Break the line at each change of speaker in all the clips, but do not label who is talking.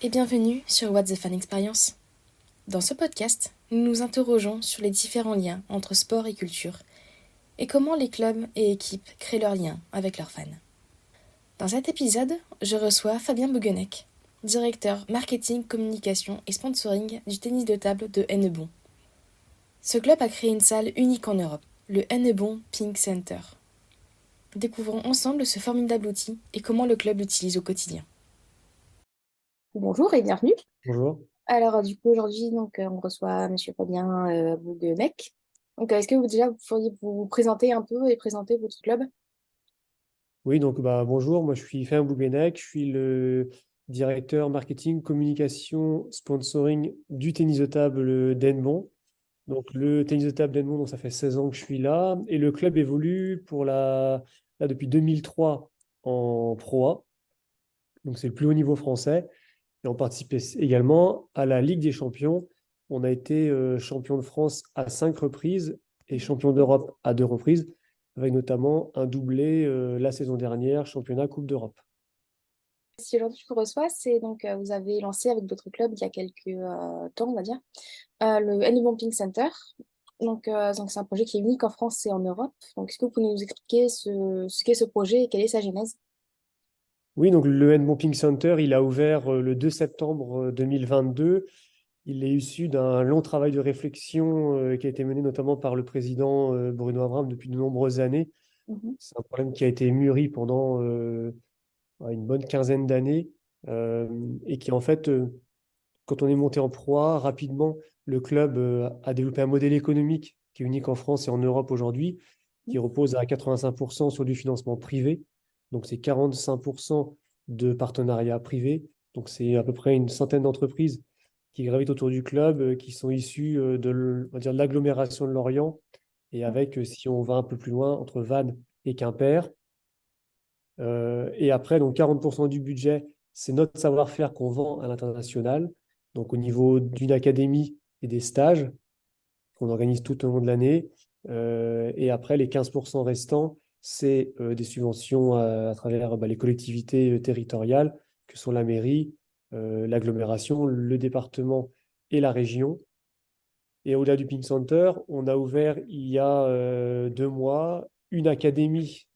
Et bienvenue sur What the Fan Experience. Dans ce podcast, nous nous interrogeons sur les différents liens entre sport et culture et comment les clubs et équipes créent leurs liens avec leurs fans. Dans cet épisode, je reçois Fabien Bouguenec, directeur marketing, communication et sponsoring du tennis de table de Hennebont. Ce club a créé une salle unique en Europe, le Hennebont Ping Center. Découvrons ensemble ce formidable outil et comment le club l'utilise au quotidien. Bonjour et bienvenue.
Bonjour.
Alors, du coup, aujourd'hui, on reçoit Monsieur Fabien Bouguenec. Est-ce que vous pourriez vous présenter un peu et présenter votre club?
Oui, donc bonjour, moi je suis Fabien Bouguenec, je suis le directeur marketing, communication, sponsoring du tennis de table d'Hennebont. Donc le tennis de table d'Hennebont, donc ça fait 16 ans que je suis là et le club évolue là, depuis 2003 en Pro A. Donc c'est le plus haut niveau français et on participe également à la Ligue des Champions. On a été champion de France à 5 reprises et champion d'Europe à 2 reprises, avec notamment un doublé la saison dernière, championnat Coupe d'Europe.
Si aujourd'hui je vous reçois, vous avez lancé avec votre club il y a quelques temps, on va dire, le Any Bumping Center. C'est un projet qui est unique en France et en Europe. Est-ce que vous pouvez nous expliquer ce qu'est ce projet et quelle est sa genèse?
Oui, donc le Hand Pumping Center, il a ouvert le 2 septembre 2022. Il est issu d'un long travail de réflexion qui a été mené notamment par le président Bruno Avram depuis de nombreuses années.
Mhm.
C'est un problème qui a été mûri pendant une bonne quinzaine d'années euh, et qui en fait, quand on est monté en proie, rapidement, le club a développé un modèle économique qui est unique en France et en Europe aujourd'hui, qui repose à 85% sur du financement privé. Donc c'est 45% de partenariats privés. Donc c'est à peu près une centaine d'entreprises qui gravitent autour du club, qui sont issues on va dire, de l'agglomération de Lorient et avec, si on va un peu plus loin, entre Vannes et Quimper. Et après, donc 40% du budget, c'est notre savoir-faire qu'on vend à l'international, donc au niveau d'une académie et des stages qu'on organise tout au long de l'année. Et après, les 15% restants, c'est des subventions à travers les collectivités territoriales, que sont la mairie, l'agglomération, le département et la région. Et au-delà du Pink Center, on a ouvert il y a 2 mois une académie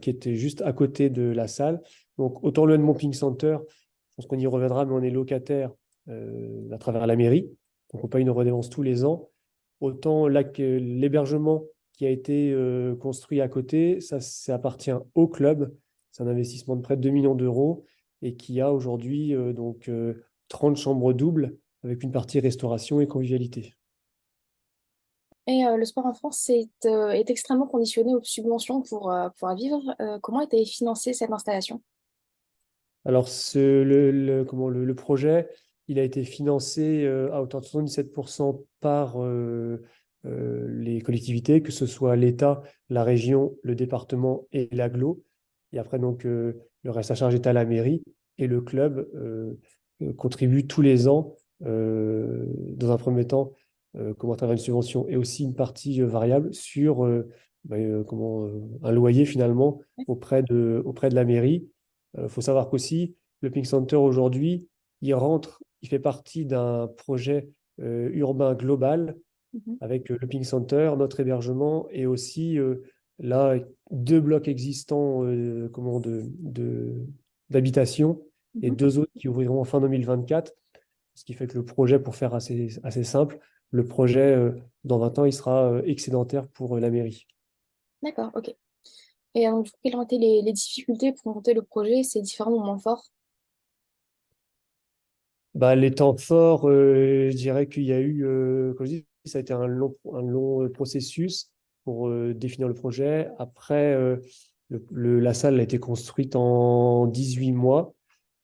qui était juste à côté de la salle. Donc autant le Edmond Pink Center, je pense qu'on y reviendra, mais on est locataire à travers la mairie. Donc on paye une redevance tous les ans. Autant là que l'hébergement qui a été construit à côté, ça appartient au club. C'est un investissement de près de 2 millions d'euros et qui a aujourd'hui 30 chambres doubles avec une partie restauration et convivialité.
Le sport en France est extrêmement conditionné aux subventions pour pouvoir vivre. Comment a été financée cette installation?
Alors, le projet, il a été financé à hauteur de 77% par les collectivités, que ce soit l'État, la région, le département et l'agglo. Et après, le reste à charge est à la mairie. Et le club contribue tous les ans, dans un premier temps, à travers une subvention et aussi une partie variable sur un loyer finalement auprès de la mairie. Il faut savoir qu'aussi, le Pink Center aujourd'hui, il fait partie d'un projet urbain global
Mhm.
avec le Pink Center, notre hébergement et aussi là, 2 blocs existants d'habitation et
Mhm.
2 autres qui ouvriront en fin 2024. Ce qui fait que le projet, pour faire assez simple, le projet, dans 20 ans, il sera excédentaire pour la mairie.
D'accord, ok. Du coup, quelles ont été les difficultés pour monter le projet, ces différents moments forts?
Les temps forts, je dirais qu'il y a eu, comme je dis, ça a été un long processus pour définir le projet. Après, la salle a été construite en 18 mois.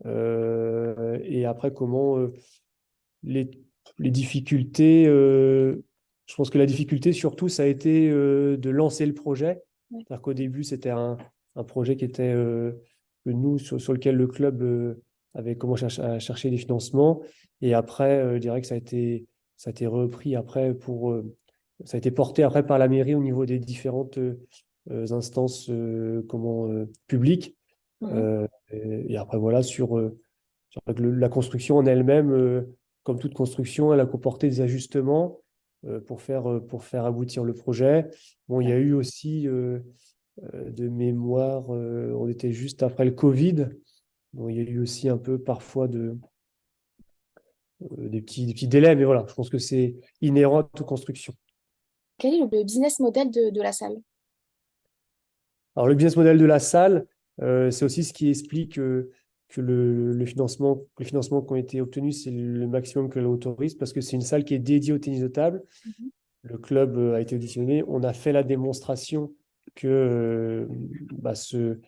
Et après, les, les difficultés, je pense que la difficulté surtout, ça a été de lancer le projet.
Ouais.
C'est-à-dire qu'au début, c'était un projet qui était que nous, sur lequel le club avait commencé à chercher des financements. Et après, je dirais que ça a été repris après ça a été porté après par la mairie au niveau des différentes instances publiques.
Mhm.
Et après, voilà, La construction en elle-même, comme toute construction, elle a comporté des ajustements pour faire aboutir le projet. Bon, il y a eu aussi de mémoire, on était juste après le Covid. Bon, il y a eu aussi un peu parfois des petits délais, mais voilà, je pense que c'est inhérent à toute construction.
Quel est le business model de la salle?
Alors, le business model de la salle, c'est aussi ce qui explique que les financements qui ont été obtenus, c'est le maximum que l'on autorise parce que c'est une salle qui est dédiée au tennis de table.
Mhm.
Le club a été auditionné. On a fait la démonstration que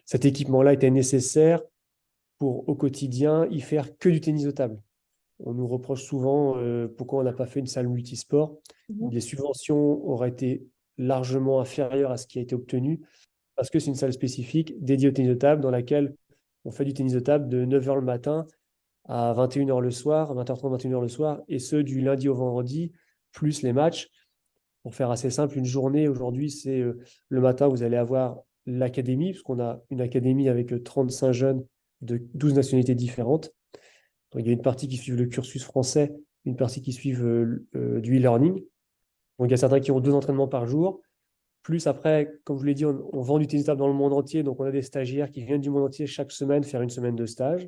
cet équipement-là était nécessaire pour au quotidien y faire que du tennis de table. On nous reproche souvent pourquoi on n'a pas fait une salle multisport.
Mhm.
Les subventions auraient été largement inférieures à ce qui a été obtenu parce que c'est une salle spécifique dédiée au tennis de table dans laquelle on fait du tennis de table de 9 heures le matin à 21 heures le soir, 20h30, 21 heures le soir, et ce du lundi au vendredi, plus les matchs. Pour faire assez simple, une journée aujourd'hui, c'est le matin, vous allez avoir l'académie, puisqu'on a une académie avec 35 jeunes de 12 nationalités différentes. Donc, il y a une partie qui suivent le cursus français, une partie qui suivent du e-learning. Donc, il y a certains qui ont 2 entraînements par jour. Plus après, comme je vous l'ai dit, on vend du tennis de table dans le monde entier. Donc, on a des stagiaires qui viennent du monde entier chaque semaine faire une semaine de stage.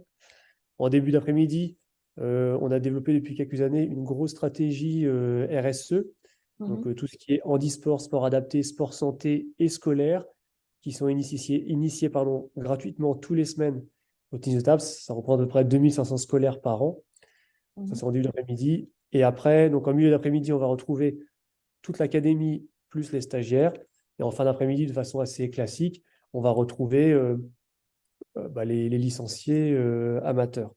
En début d'après-midi, on a développé depuis quelques années une grosse stratégie RSE. Donc,
Mhm.
tout ce qui est handisport, sport adapté, sport santé et scolaire, qui sont initiés gratuitement tous les semaines au tennis de table. Ça reprend à peu près 2500 scolaires par an. Ça,
Mhm.
c'est en début d'après-midi. Et après, donc en milieu d'après-midi, on va retrouver toute l'académie plus les stagiaires. Et en fin d'après-midi, de façon assez classique, on va retrouver les licenciés amateurs.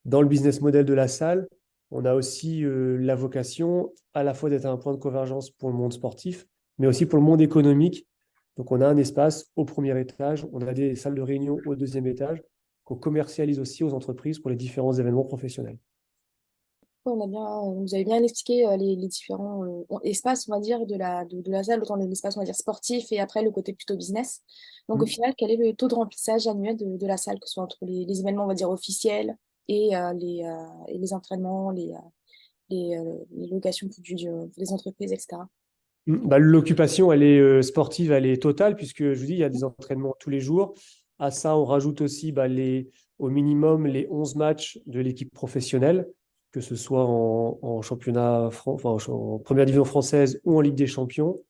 Dans le business model de la salle, on a aussi la vocation à la fois d'être un point de convergence pour le monde sportif, mais aussi pour le monde économique. Donc, on a un espace au premier étage, on a des salles de réunion au deuxième étage qu'on commercialise aussi aux entreprises pour les différents événements professionnels.
Vous avez bien expliqué les différents espaces, on va dire, de la salle, autant l'espace, on va dire, sportif et après le côté plutôt business. Donc, au
Mm.
final, quel est le taux de remplissage annuel de la salle, que ce soit entre les événements, on va dire, officiels et les entraînements, les locations des entreprises, etc.
L'occupation, elle est sportive, elle est totale, puisque je vous dis, il y a des entraînements tous les jours. À ça, on rajoute aussi au minimum les 11 matchs de l'équipe professionnelle, que ce soit en championnat, en première division française ou en Ligue des Champions.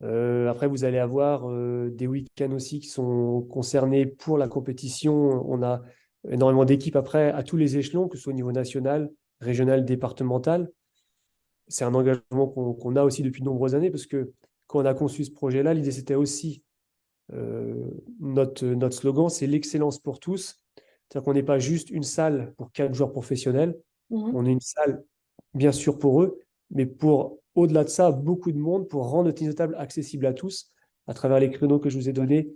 Après, vous allez avoir des week-ends aussi qui sont concernés pour la compétition. On a énormément d'équipes après à tous les échelons, que ce soit au niveau national, régional, départemental. C'est un engagement qu'on a aussi depuis de nombreuses années parce que quand on a conçu ce projet-là, l'idée c'était aussi notre slogan, c'est l'excellence pour tous. C'est-à-dire qu'on n'est pas juste une salle pour 4 joueurs professionnels,
Mhm.
on est une salle bien sûr pour eux, mais pour au-delà de ça, beaucoup de monde pour rendre le tennis de table accessible à tous à travers les créneaux que je vous ai donnés.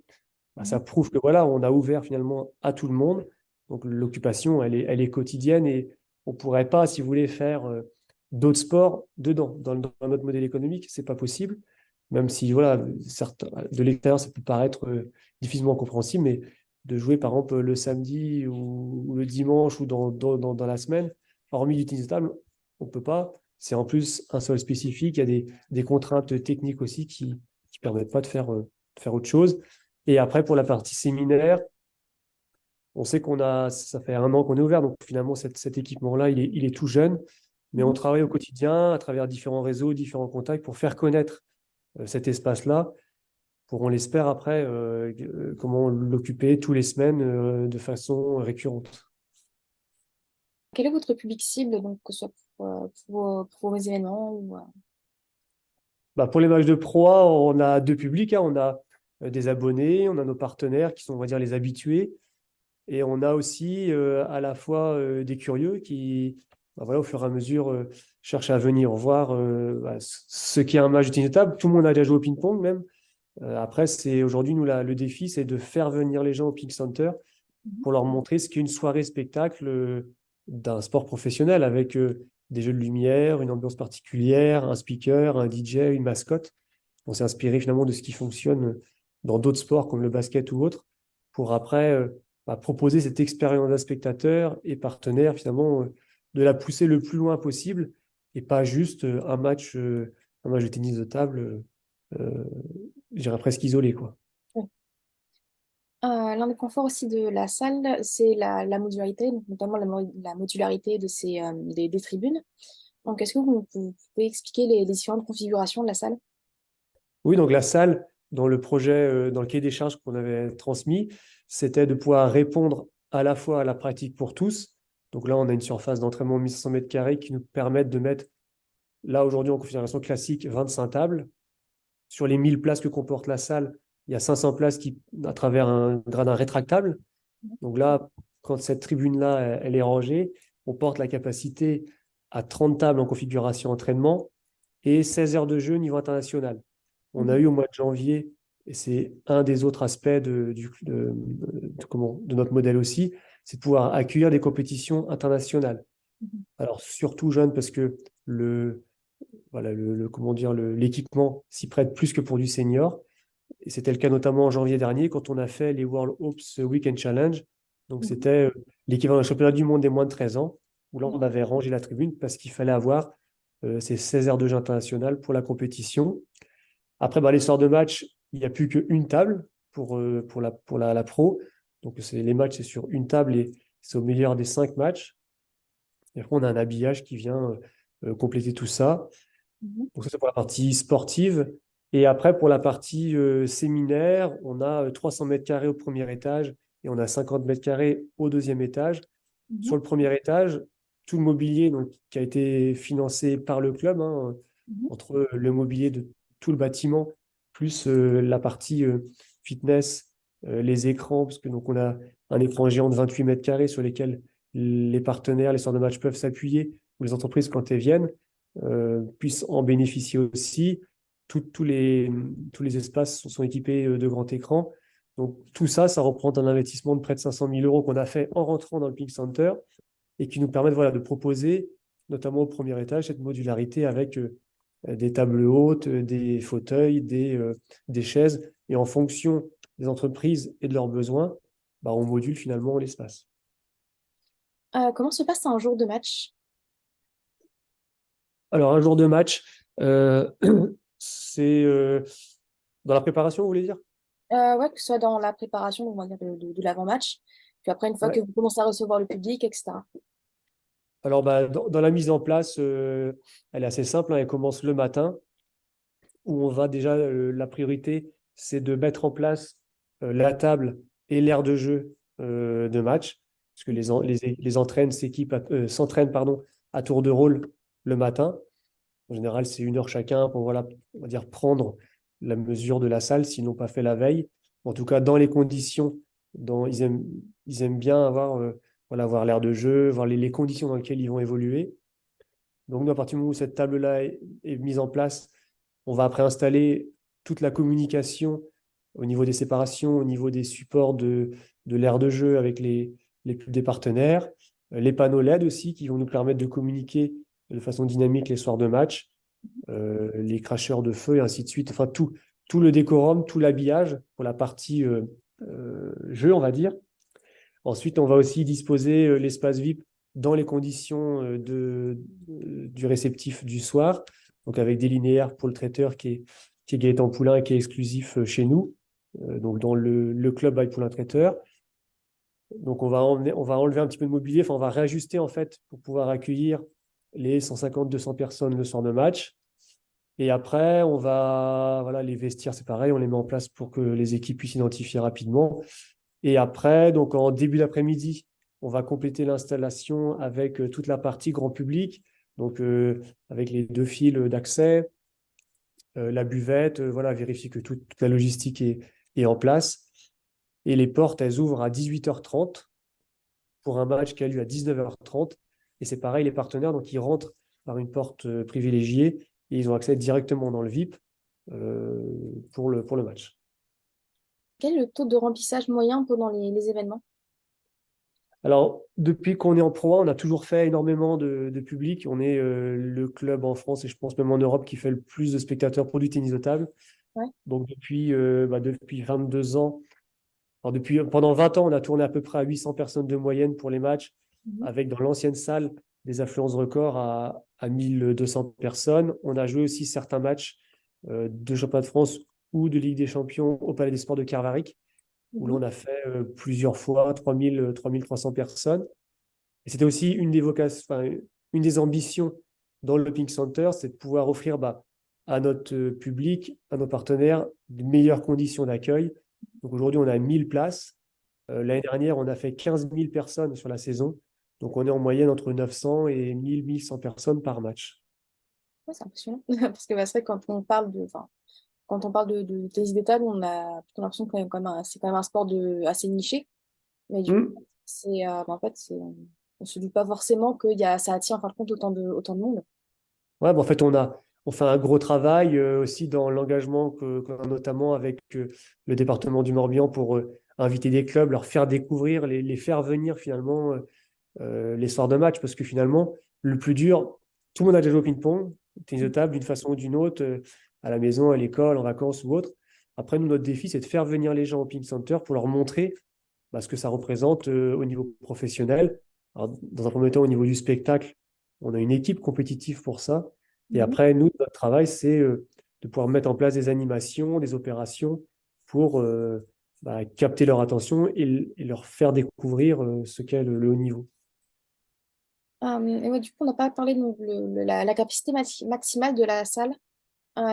Mhm.
Ça prouve que voilà, on a ouvert finalement à tout le monde. Donc l'occupation, elle est quotidienne et on ne pourrait pas, si vous voulez, faire d'autres sports dedans. Dans notre modèle économique, c'est pas possible. Même si, voilà, certains, de l'extérieur, ça peut paraître difficilement compréhensible, mais de jouer par exemple le samedi ou le dimanche ou dans la semaine, hormis du tennis de table, on ne peut pas. C'est en plus un sol spécifique. Il y a des contraintes techniques aussi qui ne permettent pas de faire autre chose. Et après, pour la partie séminaire, on sait ça fait 1 an qu'on est ouvert, donc finalement, cet équipement-là, il est tout jeune, mais on
Mhm.
travaille au quotidien à travers différents réseaux, différents contacts pour faire connaître cet espace-là, pour, on l'espère après, comment l'occuper tous les semaines de façon récurrente.
Quel est votre public cible, donc, que ce soit pour vos événements ou,
Pour les matchs de pro, A, on a 2 publics, hein. On a des abonnés, on a nos partenaires qui sont, on va dire, les habitués. Et on a aussi à la fois des curieux qui, voilà, au fur et à mesure, cherchent à venir voir ce qu'est un match de tennis de table. Tout le monde a déjà joué au ping-pong même. Après, c'est aujourd'hui, nous, le défi, c'est de faire venir les gens au Ping Center
Mhm.
pour leur montrer ce qu'est une soirée spectacle d'un sport professionnel avec des jeux de lumière, une ambiance particulière, un speaker, un DJ, une mascotte. On s'est inspiré finalement de ce qui fonctionne dans d'autres sports comme le basket ou autre pour après proposer cette expérience à spectateurs et partenaires, finalement, de la pousser le plus loin possible et pas juste un match de tennis de table, je dirais presque isolé, quoi.
Ouais. L'un des points forts aussi de la salle, c'est la modularité, donc notamment la modularité des tribunes. Donc, est-ce que vous pouvez expliquer les différentes configurations de la salle?
Oui, donc la salle, dans le projet, dans le cahier des charges qu'on avait transmis, c'était de pouvoir répondre à la fois à la pratique pour tous. Donc là, on a une surface d'entraînement de 1500 mètres carrés qui nous permettent de mettre, là aujourd'hui en configuration classique, 25 tables. Sur les 1000 places que comporte la salle, il y a 500 places à travers un gradin rétractable. Donc là, quand cette tribune-là, elle est rangée, on porte la capacité à 30 tables en configuration entraînement et 16 heures de jeu au niveau international. On a
Mhm.
eu au mois de janvier, et c'est un des autres aspects de notre modèle aussi, c'est de pouvoir accueillir des compétitions internationales.
Mhm.
Alors surtout jeunes parce que comment dire, l'équipement s'y prête plus que pour du senior. Et c'était le cas notamment en janvier dernier quand on a fait les World Hopes Weekend Challenge. Donc
Mhm.
c'était l'équivalent d'un championnat du monde des moins de 13 ans, où là on avait rangé la tribune parce qu'il fallait avoir ces 16 heures de jeu international pour la compétition. Après, les soirs de match, il n'y a plus qu'une table la pro. Donc les matchs, c'est sur une table et c'est au meilleur des 5 matchs. Et après, on a un habillage qui vient compléter tout ça.
Mhm.
Donc ça, c'est pour la partie sportive. Et après, pour la partie séminaire, on a 300 mètres carrés au premier étage et on a 50 mètres carrés au deuxième étage. Sur
Mhm.
le premier étage, tout le mobilier donc, qui a été financé par le club, hein,
Mhm.
entre le mobilier de tout le bâtiment, plus la partie fitness, les écrans, parce que donc on a un écran géant de 28 mètres carrés sur lesquels les partenaires, les sortes de matchs peuvent s'appuyer, ou les entreprises quand elles viennent puissent en bénéficier aussi. Tous les espaces sont équipés de grands écrans. Donc tout ça, ça représente un investissement de près de 500 000 euros qu'on a fait en rentrant dans le Pink Center et qui nous permettent voilà, de proposer, notamment au premier étage, cette modularité avec des tables hautes, des fauteuils, des chaises. Et en fonction des entreprises et de leurs besoins, on module finalement l'espace.
Comment se passe un jour de match?
Alors, un jour de match, c'est dans la préparation, vous voulez dire?
Ouais, que ce soit dans la préparation, on va dire, de l'avant-match, puis après, une fois que
Ouais.
vous commencez à recevoir le public, etc.
Alors, dans la mise en place, elle est assez simple, hein. Elle commence le matin, où on va déjà, la priorité, c'est de mettre en place la table et l'aire de jeu de match, parce que les entraînes s'entraînent pardon, à tour de rôle le matin. En général, c'est 1 heure chacun pour voilà, on va dire, prendre la mesure de la salle s'ils n'ont pas fait la veille. En tout cas, dans les conditions, ils aiment bien voir l'aire de jeu, voir les conditions dans lesquelles ils vont évoluer. Donc, nous, à partir du moment où cette table-là est mise en place, on va après installer toute la communication au niveau des séparations, au niveau des supports de l'aire de jeu avec les pubs des partenaires, les panneaux LED aussi qui vont nous permettre de communiquer de façon dynamique les soirs de match, les cracheurs de feu et ainsi de suite. Enfin, tout le décorum, tout l'habillage pour la partie jeu, on va dire. Ensuite, on va aussi disposer l'espace VIP dans les conditions du réceptif du soir, donc avec des linéaires pour le traiteur qui est Gaëtan Poulain et qui est exclusif chez nous, donc dans le club by Poulain Traiteur. Donc on va enlever un petit peu de mobilier, enfin on va réajuster en fait pour pouvoir accueillir les 150-200 personnes le soir de match. Et après, voilà, les vestiaires, c'est pareil, on les met en place pour que les équipes puissent identifier rapidement. Et après, donc en début d'après-midi, on va compléter l'installation avec toute la partie grand public, donc avec les 2 fils d'accès, la buvette, voilà, vérifier que toute la logistique est en place. Et les portes, elles ouvrent à 18h30 pour un match qui a lieu à 19h30. Et c'est pareil, les partenaires, donc ils rentrent par une porte privilégiée et ils ont accès directement dans le VIP euh, pour le match.
Quel est le taux de remplissage moyen pendant les événements?
Alors, depuis qu'on est en Pro A, on a toujours fait énormément de public. On est le club en France et je pense même en Europe qui fait le plus de spectateurs pour du tennis de table.
Ouais.
Donc, depuis 22 ans, Alors pendant 20 ans, on a tourné à peu près à 800 personnes de moyenne pour les matchs,
Mhm.
avec dans l'ancienne salle des affluences records à 1200 personnes. On a joué aussi certains matchs de championnat de France ou de Ligue des Champions au Palais des Sports de Kervaric, où
Mhm.
l'on a fait plusieurs fois 3300 personnes. Et c'était aussi une des ambitions dans le Pink Center, c'est de pouvoir offrir à notre public, à nos partenaires, de meilleures conditions d'accueil. Donc aujourd'hui, on a 1000 places. L'année dernière, on a fait 15 000 personnes sur la saison. Donc on est en moyenne entre 900 et 1100 personnes par match.
Ouais, c'est impressionnant. Parce que bah, c'est vrai que quand on parle de tennis de table, on a plutôt l'impression que c'est quand même un sport assez niché. Mais du coup,
Hmm.
en fait, on se dit pas forcément ça attire en fin de compte autant de monde.
Ouais, en fait, on fait un gros travail aussi dans l'engagement qu'on a notamment avec le département du Morbihan pour inviter des clubs, leur faire découvrir, les faire venir finalement les soirs de match. Parce que finalement, le plus dur, tout le monde a déjà joué au ping-pong, au tennis de table d'une façon ou d'une autre, à la maison, à l'école, en vacances ou autre. Après, nous, notre défi, c'est de faire venir les gens au Ping Center pour leur montrer ce que ça représente au niveau professionnel. Alors, dans un premier temps, au niveau du spectacle, on a une équipe compétitive pour ça. Et
Mhm.
après, nous, notre travail, c'est de pouvoir mettre en place des animations, des opérations pour capter leur attention et leur faire découvrir ce qu'est le haut niveau.
Et ouais, du coup, on n'a pas parlé de la capacité maximale de la salle.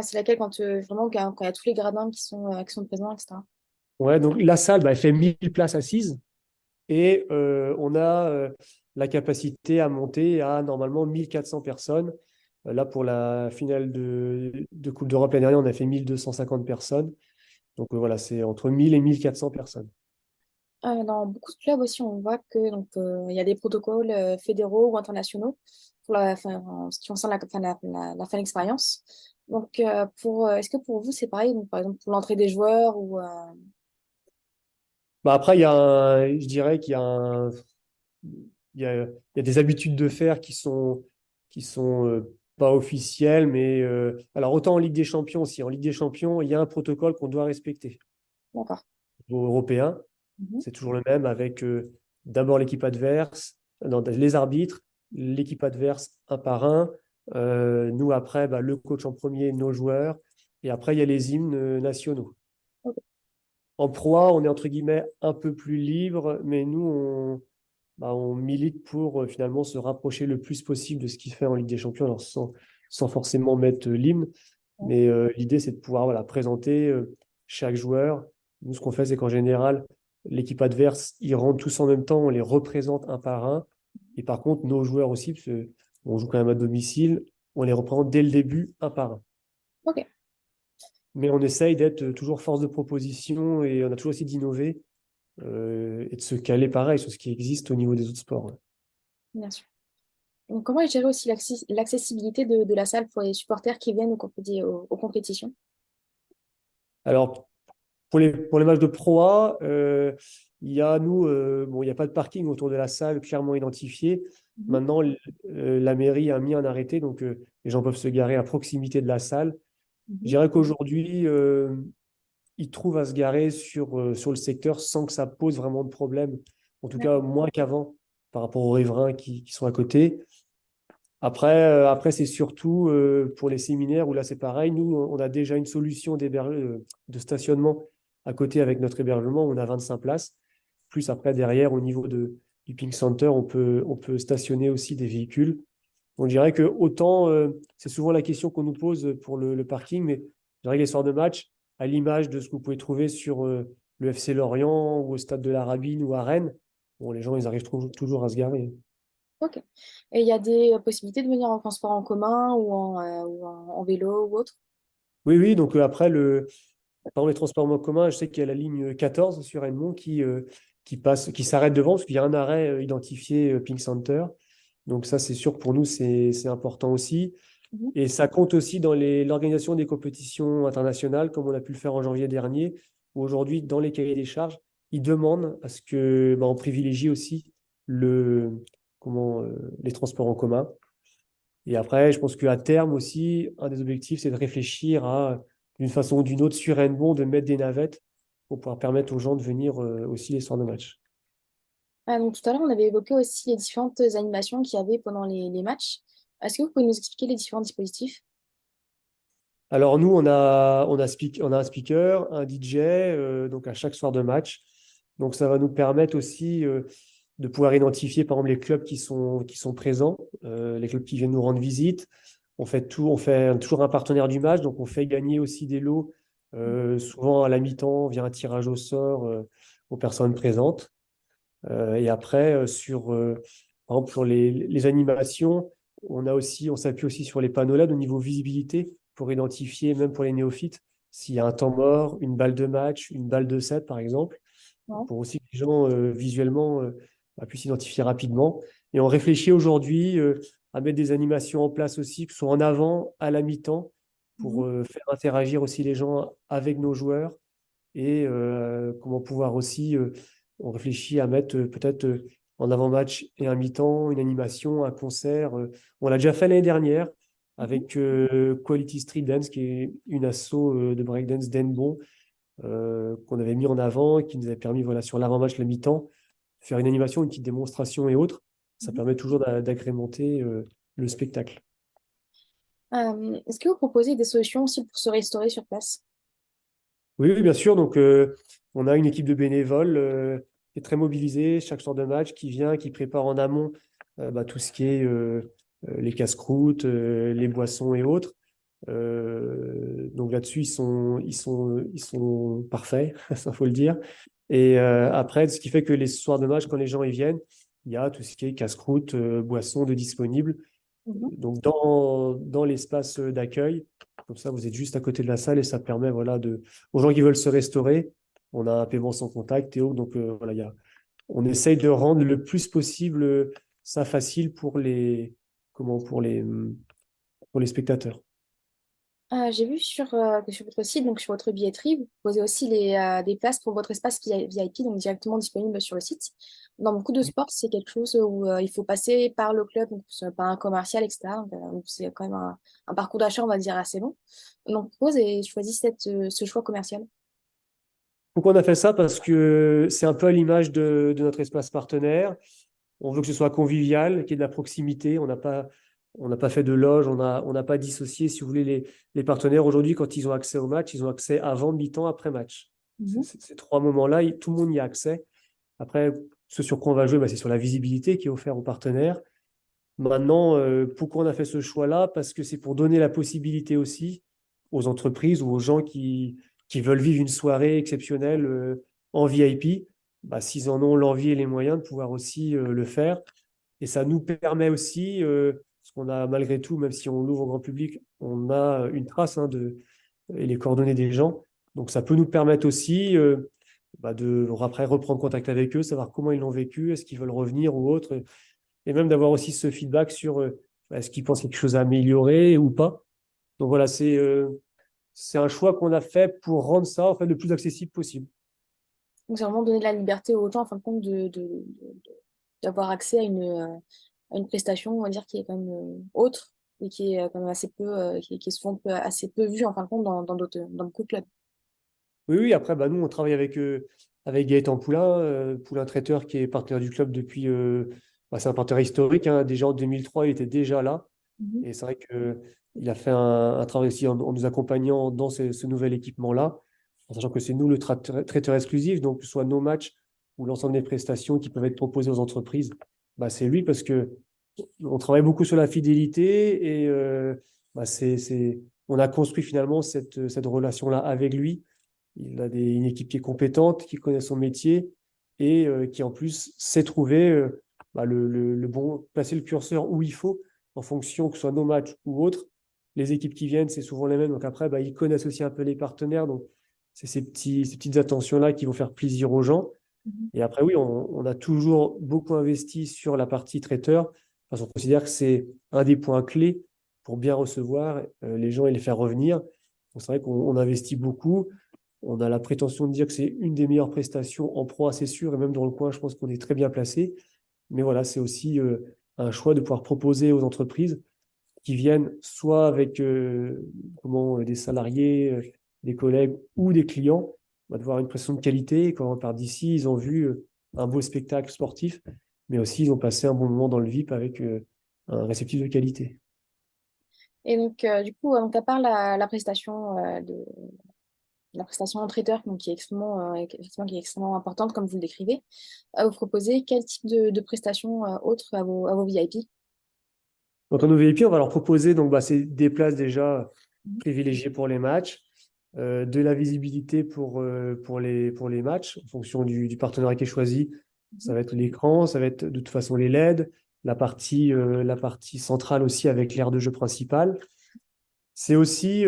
C'est laquelle vraiment quand il y a tous les gradins qui sont présents, etc.
Ouais, donc la salle, elle fait 1000 places assises et on a la capacité à monter à normalement 1400 personnes. Là, pour la finale de Coupe d'Europe l'année dernière, on a fait 1250 personnes. Donc voilà, c'est entre 1000 et 1400 personnes.
Dans beaucoup de clubs aussi, on voit il y a des protocoles fédéraux ou internationaux en ce qui concerne la fan expérience. Est-ce que pour vous, c'est pareil, donc, par exemple, pour l'entrée des joueurs
Après, je dirais qu'il y a il y a des habitudes de faire qui sont pas officielles, mais alors autant en Ligue des Champions aussi. En Ligue des Champions, il y a un protocole qu'on doit respecter.
D'accord.
Au niveau européen,
Mhm.
c'est toujours le même avec d'abord l'équipe adverse, non, les arbitres, l'équipe adverse un par un. Nous, après, le coach en premier, nos joueurs. Et après, il y a les hymnes nationaux.
Ok.
En proie, on est entre guillemets un peu plus libre, mais nous, on milite pour finalement se rapprocher le plus possible de ce qu'il fait en Ligue des Champions, alors sans forcément mettre l'hymne. Mais l'idée, c'est de pouvoir présenter chaque joueur. Nous, ce qu'on fait, c'est qu'en général, l'équipe adverse, ils rentrent tous en même temps, on les représente un par un. Et par contre, nos joueurs aussi, parce qu'on joue quand même à domicile, on les représente dès le début, un par un.
Ok,
Mais on essaye d'être toujours force de proposition et on a toujours essayé d'innover et de se caler pareil sur ce qui existe au niveau des autres sports. Ouais.
bien sûr. Donc, comment est gérée aussi l'accessibilité de la salle pour les supporters qui viennent aux compétitions?
Alors, pour les matchs de Pro A, il y a il n'y a pas de parking autour de la salle clairement identifié.
Mhm.
Maintenant, la mairie a mis un arrêté, donc les gens peuvent se garer à proximité de la salle. Je
Mhm.
dirais qu'aujourd'hui, ils trouvent à se garer sur le secteur sans que ça pose vraiment de problème. En tout cas,
D'accord.
moins qu'avant, par rapport aux riverains qui sont à côté. Après c'est surtout pour les séminaires où là, c'est pareil. Nous, on a déjà une solution de stationnement à côté avec notre hébergement. On a 25 places. Plus après, derrière, au niveau du Pink Center, on peut stationner aussi des véhicules. On dirait que autant, c'est souvent la question qu'on nous pose pour le parking, mais je dirais que les soirs de match, à l'image de ce que vous pouvez trouver sur le FC Lorient ou au stade de la Rabine ou à Rennes, bon, les gens, ils arrivent toujours à se garer.
Ok. Et il y a des possibilités de venir en transport en commun en vélo ou autre?
Oui, oui, donc après, par exemple, les transports en commun, je sais qu'il y a la ligne 14 sur Edmond qui s'arrête devant parce qu'il y a un arrêt identifié Pink Center. Donc ça, c'est sûr que pour nous, c'est important aussi.
Mhm.
Et ça compte aussi dans l'organisation des compétitions internationales, comme on a pu le faire en janvier dernier, où aujourd'hui, dans les cahiers des charges, ils demandent à ce que, on privilégie aussi le, les transports en commun. Et après, je pense qu'à terme aussi, un des objectifs, c'est de réfléchir à, d'une façon ou d'une autre, sur Edmond, de mettre des navettes pour pouvoir permettre aux gens de venir aussi les soirs de match.
Donc, tout à l'heure, on avait évoqué aussi les différentes animations qu'il y avait pendant les matchs. Est-ce que vous pouvez nous expliquer les différents dispositifs?
Alors nous, on a un speaker, un DJ, donc à chaque soir de match. Donc ça va nous permettre aussi de pouvoir identifier par exemple les clubs qui sont présents, les clubs qui viennent nous rendre visite. On fait toujours un partenaire du match, donc on fait gagner aussi des lots, souvent à la mi-temps via un tirage au sort aux personnes présentes. Et après, par exemple, sur les animations, on s'appuie aussi sur les panneaux LED au niveau visibilité pour identifier, même pour les néophytes, s'il y a un temps mort, une balle de match, une balle de set, par exemple,
Ouais.
pour aussi que les gens visuellement puissent s'identifier rapidement. Et on réfléchit aujourd'hui à mettre des animations en place aussi, que ce soit en avant, à la mi-temps,
Mhm.
pour faire interagir aussi les gens avec nos joueurs et comment pouvoir aussi, on réfléchit à mettre peut-être en avant-match et un mi-temps, une animation, un concert. On l'a déjà fait l'année dernière
Mhm.
avec Quality Street Dance, qui est une asso de breakdance d'Enbon, qu'on avait mis en avant et qui nous avait permis, voilà, sur l'avant-match, le mi-temps, de faire une animation, une petite démonstration et autres. Ça
Mhm.
permet toujours d'agrémenter le spectacle.
Est-ce que vous proposez des solutions aussi pour se restaurer sur place?
Oui, oui, bien sûr. Donc, on a une équipe de bénévoles qui est très mobilisée chaque soir de match, qui vient, qui prépare en amont tout ce qui est les casse-croûtes, les boissons et autres. Donc là-dessus, ils sont parfaits, ça faut le dire. Et après, ce qui fait que les soirs de match, quand les gens y viennent, il y a tout ce qui est casse-croûte, boissons de disponibles.
Mhm.
Donc dans l'espace d'accueil, comme ça vous êtes juste à côté de la salle et ça permet voilà, aux gens qui veulent se restaurer, on a un paiement sans contact et autres. Donc voilà, on essaye de rendre le plus possible ça facile pour comment, pour les spectateurs.
J'ai vu que sur votre site, donc sur votre billetterie, vous proposez aussi des places pour votre espace VIP, donc directement disponible sur le site. Dans beaucoup de sports, c'est quelque chose où il faut passer par le club, donc par un commercial, etc. Donc, c'est quand même un parcours d'achat, on va dire, assez long. Donc, propose et choisis ce choix commercial.
Pourquoi on a fait ça? Parce que c'est un peu à l'image de notre espace partenaire. On veut que ce soit convivial, qu'il y ait de la proximité. On n'a pas fait de loge, on n'a pas dissocié, si vous voulez, les partenaires. Aujourd'hui, quand ils ont accès au match, ils ont accès avant, mi-temps, après match.
Mhm.
Ces trois moments-là, tout le monde y a accès. Après, ce sur quoi on va jouer, c'est sur la visibilité qui est offerte aux partenaires. Maintenant, pourquoi on a fait ce choix-là? Parce que c'est pour donner la possibilité aussi aux entreprises ou aux gens qui veulent vivre une soirée exceptionnelle en VIP, s'ils en ont l'envie et les moyens de pouvoir aussi le faire. Et ça nous permet aussi, parce qu'on a malgré tout, même si on l'ouvre au grand public, on a une trace et les coordonnées des gens. Donc ça peut nous permettre aussi de après reprendre contact avec eux, savoir comment ils l'ont vécu, est-ce qu'ils veulent revenir ou autre, et même d'avoir aussi ce feedback sur est-ce qu'ils pensent quelque chose à améliorer ou pas. Donc voilà, c'est un choix qu'on a fait pour rendre ça en fait le plus accessible possible.
Donc, c'est vraiment donner de la liberté aux gens, en fin de compte, d'avoir accès à une prestation, on va dire, qui est quand même autre et qui est quand même assez peu, qui est souvent assez peu vue, en fin de compte, dans beaucoup de clubs.
Oui, oui, après, nous, on travaille avec Gaëtan Poulain, Poulain Traiteur, qui est partenaire du club depuis. C'est un partenaire historique, hein. Déjà en 2003, il était déjà là.
Mhm.
Et c'est vrai qu'il a fait un travail aussi en nous accompagnant dans ce nouvel équipement-là, en sachant que c'est nous le traiteur exclusif, donc que ce soit nos matchs ou l'ensemble des prestations qui peuvent être proposées aux entreprises, c'est lui parce que on travaille beaucoup sur la fidélité et on a construit finalement cette relation-là avec lui. Il a une équipe qui est compétente, qui connaît son métier et qui en plus sait trouver le bon, placer le curseur où il faut en fonction que ce soit nos matchs ou autres. Les équipes qui viennent, c'est souvent les mêmes. Donc après, ils connaissent aussi un peu les partenaires. Donc c'est ces petites attentions-là qui vont faire plaisir aux gens.
Mhm.
Et après, oui, on a toujours beaucoup investi sur la partie traiteur parce qu'on considère que c'est un des points clés pour bien recevoir les gens et les faire revenir. Donc c'est vrai qu'on investit beaucoup. On a la prétention de dire que c'est une des meilleures prestations en pro, c'est sûr, et même dans le coin, je pense qu'on est très bien placé. Mais voilà, c'est aussi un choix de pouvoir proposer aux entreprises qui viennent soit avec des salariés, des collègues ou des clients, va devoir une prestation de qualité. Et quand on part d'ici, ils ont vu un beau spectacle sportif, mais aussi ils ont passé un bon moment dans le VIP avec un réceptif de qualité.
Et donc, du coup, donc, à part la prestation la prestation en traiteur, donc qui est extrêmement, effectivement, qui est extrêmement importante, comme vous le décrivez, vous proposez quel type de prestations autres à vos VIP?
Donc en OVIP, on va leur proposer donc, c'est des places déjà
Mhm.
privilégiées pour les matchs, de la visibilité pour les matchs, en fonction du partenariat qui est choisi. Ça
Mhm.
va être l'écran, ça va être de toute façon les LED, la partie centrale aussi avec l'aire de jeu principal. C'est aussi,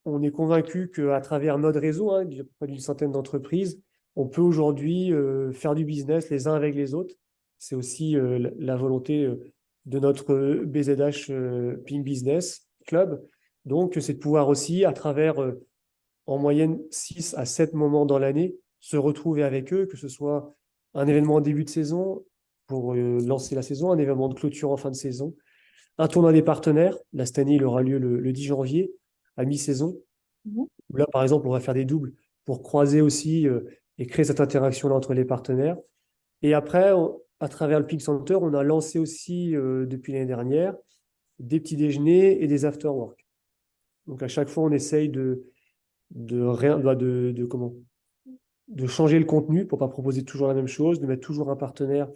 on est convaincu qu'à travers notre réseau, hein, près d'une centaine d'entreprises, on peut aujourd'hui faire du business les uns avec les autres. C'est aussi la volonté de notre BZH Ping Business Club. Donc, c'est de pouvoir aussi, à travers en moyenne 6 à 7 moments dans l'année, se retrouver avec eux, que ce soit un événement en début de saison pour lancer la saison, un événement de clôture en fin de saison, un tournoi des partenaires. Là, cette année, il aura lieu le 10 janvier, à mi-saison.
Mhm.
Où là, par exemple, on va faire des doubles pour croiser aussi et créer cette interaction-là entre les partenaires. Et après, à travers le Pink Center, on a lancé aussi, depuis l'année dernière, des petits déjeuners et des after-work. Donc, à chaque fois, on essaye comment, de changer le contenu pour pas proposer toujours la même chose, de mettre toujours un partenaire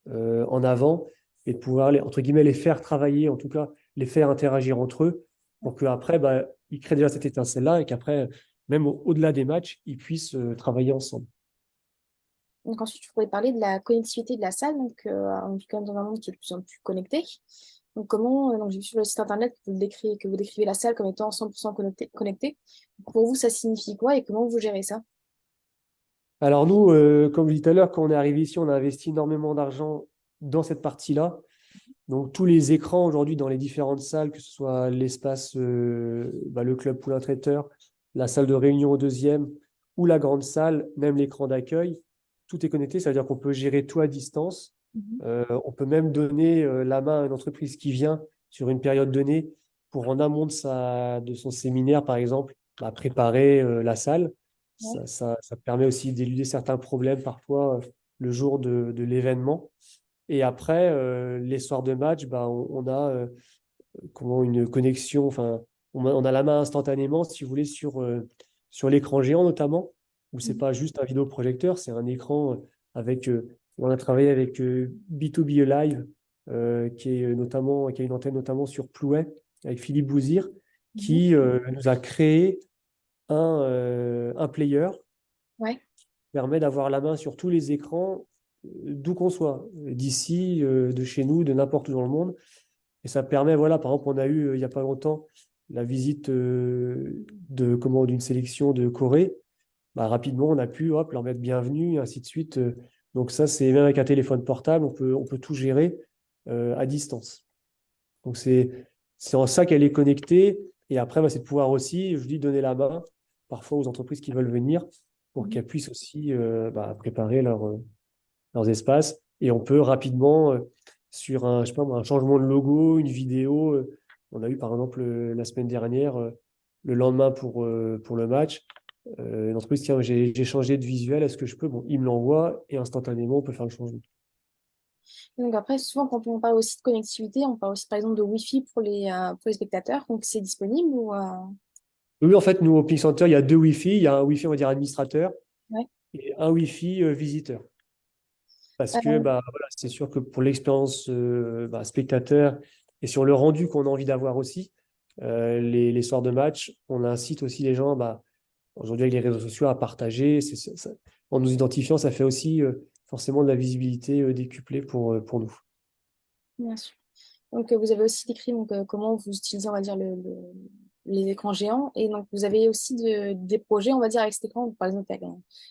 en avant et de pouvoir, entre guillemets, les faire travailler, en tout cas, les faire interagir entre eux pour qu'après, ils créent déjà cette étincelle-là et qu'après, même au-delà des matchs, ils puissent travailler ensemble.
Donc ensuite, je pourrais parler de la connectivité de la salle, donc on vit quand même dans un monde qui est de plus en plus connecté. Donc comment, donc j'ai vu sur le site internet que vous décrivez la salle comme étant 100% connectée. Pour vous, ça signifie quoi et comment vous gérez ça?
Alors nous, comme je disais tout à l'heure, quand on est arrivé ici, on a investi énormément d'argent dans cette partie-là. Donc tous les écrans aujourd'hui dans les différentes salles, que ce soit l'espace, le club poulain traiteur, la salle de réunion au deuxième ou la grande salle, même l'écran d'accueil, tout est connecté. Ça veut dire qu'on peut gérer tout à distance.
Mhm.
On peut même donner la main à une entreprise qui vient sur une période donnée pour en amont de son séminaire, par exemple, préparer la salle.
Ouais.
Ça permet aussi d'éluder certains problèmes parfois le jour de l'événement. Et après, les soirs de match, on a comment une connexion, enfin, on a la main instantanément, si vous voulez, sur l'écran géant notamment, où c'est
Mhm.
pas juste un vidéoprojecteur, c'est un écran avec, on a travaillé avec B2B Live, qui a une antenne notamment sur Plouet, avec Philippe Bouzir,
Mhm.
qui nous a créé un player
Ouais.
permet d'avoir la main sur tous les écrans, d'où qu'on soit, d'ici, de chez nous, de n'importe où dans le monde. Et ça permet, voilà, par exemple, on a eu il n'y a pas longtemps la visite d'une sélection de Corée. Rapidement, on a pu hop, leur mettre bienvenue, et ainsi de suite. Donc ça, c'est même avec un téléphone portable, on peut tout gérer à distance. Donc c'est en ça qu'elle est connectée. Et après, c'est de pouvoir aussi, je dis, donner la main parfois aux entreprises qui veulent venir pour
Mhm.
qu'elles puissent aussi préparer leurs espaces. Et on peut rapidement, sur un, je sais pas, moi, un changement de logo, une vidéo, on a eu par exemple la semaine dernière, le lendemain pour le match, une entreprise, tiens, j'ai changé de visuel, est-ce que je peux? Bon, il me l'envoie et instantanément, on peut faire le changement.
Donc après, souvent, quand on parle aussi de connectivité, on parle aussi par exemple de Wi-Fi pour les spectateurs. Donc c'est disponible ou
Oui, en fait, nous, au Ping Center, il y a deux Wi-Fi. Il y a un Wi-Fi, on va dire, administrateur
ouais.
et un Wi-Fi visiteur. Parce que
Euh,
voilà, c'est sûr que pour l'expérience spectateur et sur le rendu qu'on a envie d'avoir aussi, les soirs de match, on incite aussi les gens, aujourd'hui avec les réseaux sociaux, à partager. En nous identifiant, ça fait aussi forcément de la visibilité décuplée pour nous.
Bien sûr. Donc vous avez aussi décrit donc, comment vous utilisez, on va dire, les écrans géants. Et donc vous avez aussi des projets, on va dire, avec cet écran, par exemple,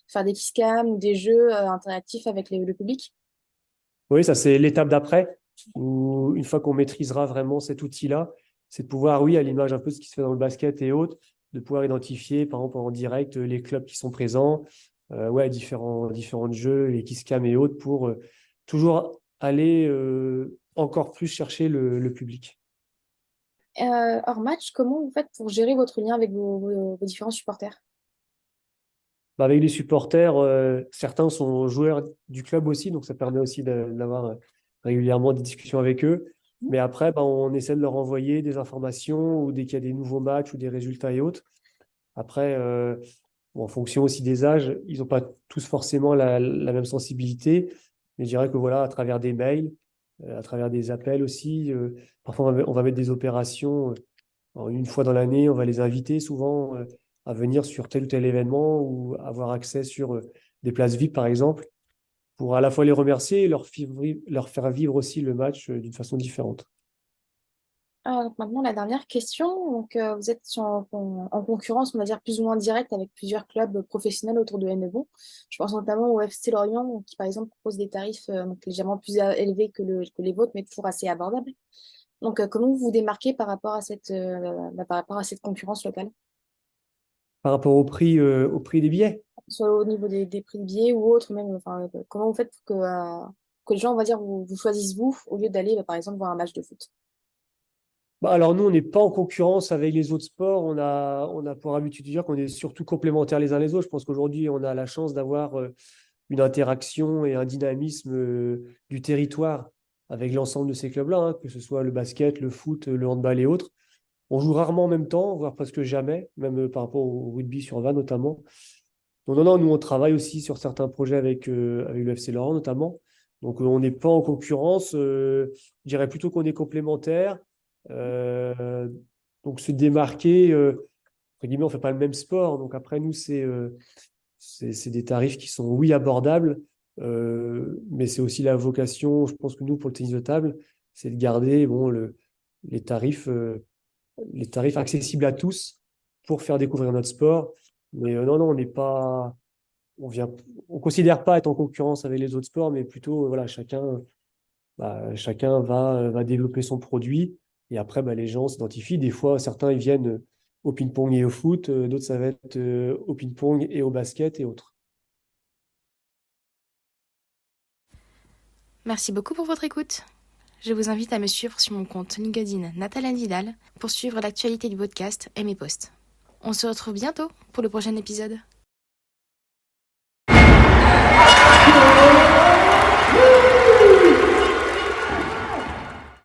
faire des kiss cam ou des jeux interactifs avec le public.
Oui, ça c'est l'étape d'après, où une fois qu'on maîtrisera vraiment cet outil-là, c'est de pouvoir, oui, à l'image un peu de ce qui se fait dans le basket et autres, de pouvoir identifier, par exemple en direct, les clubs qui sont présents, ouais, différents jeux, les kiss cam et autres, pour toujours aller encore plus chercher le public.
Hors match, comment vous faites pour gérer votre lien avec vos différents supporters?
Bah, avec les supporters, certains sont joueurs du club aussi, donc ça permet aussi d'avoir régulièrement des discussions avec eux. Mais après, bah, on essaie de leur envoyer des informations ou dès qu'il y a des nouveaux matchs ou des résultats et autres. Après, bon, en fonction aussi des âges, ils n'ont pas tous forcément la même sensibilité. Mais je dirais que voilà, à travers des mails, à travers des appels aussi, parfois on va mettre des opérations. Alors, une fois dans l'année, on va les inviter souvent à venir sur tel ou tel événement ou avoir accès sur des places VIP, par exemple, pour à la fois les remercier et leur faire vivre aussi le match d'une façon différente.
Donc maintenant, la dernière question. Donc, vous êtes en concurrence, on va dire, plus ou moins directe avec plusieurs clubs professionnels autour de Hennebont. Je pense notamment au FC Lorient, qui, par exemple, propose des tarifs donc légèrement plus élevés que les vôtres, mais toujours assez abordables. Donc, comment vous vous démarquez par rapport à cette concurrence locale,
Par rapport au prix des billets.
soit au niveau des prix de billets ou autre, même, enfin, comment vous faites pour que les gens, on va dire, vous choisissent vous au lieu d'aller, par exemple, voir un match de foot?
Bah, alors nous, on n'est pas en concurrence avec les autres sports. On a pour habitude de dire qu'on est surtout complémentaires les uns les autres. Je pense qu'aujourd'hui, on a la chance d'avoir une interaction et un dynamisme du territoire avec l'ensemble de ces clubs-là, hein, que ce soit le basket, le foot, le handball et autres. On joue rarement en même temps, voire presque jamais, même par rapport au rugby sur 20 notamment. Donc non, non, nous on travaille aussi sur certains projets avec le FC Laurent notamment. Donc on n'est pas en concurrence, je dirais plutôt qu'on est complémentaires. Euh, donc se démarquer, entre guillemets, on ne fait pas le même sport. Donc après nous, c'est des tarifs qui sont, oui, abordables, mais c'est aussi la vocation, je pense que nous, pour le tennis de table, c'est de garder bon, les tarifs. Les tarifs accessibles à tous pour faire découvrir notre sport. Mais non, non, on n'est pas, on considère pas être en concurrence avec les autres sports, mais plutôt, voilà, chacun va développer son produit. Et après, bah, les gens s'identifient. Des fois, certains, ils viennent au ping-pong et au foot, d'autres, ça va être au ping-pong et au basket et autres.
Merci beaucoup pour votre écoute. Je vous invite à me suivre sur mon compte LinkedIn Nathalie Vidal pour suivre l'actualité du podcast et mes posts. On se retrouve bientôt pour le prochain épisode.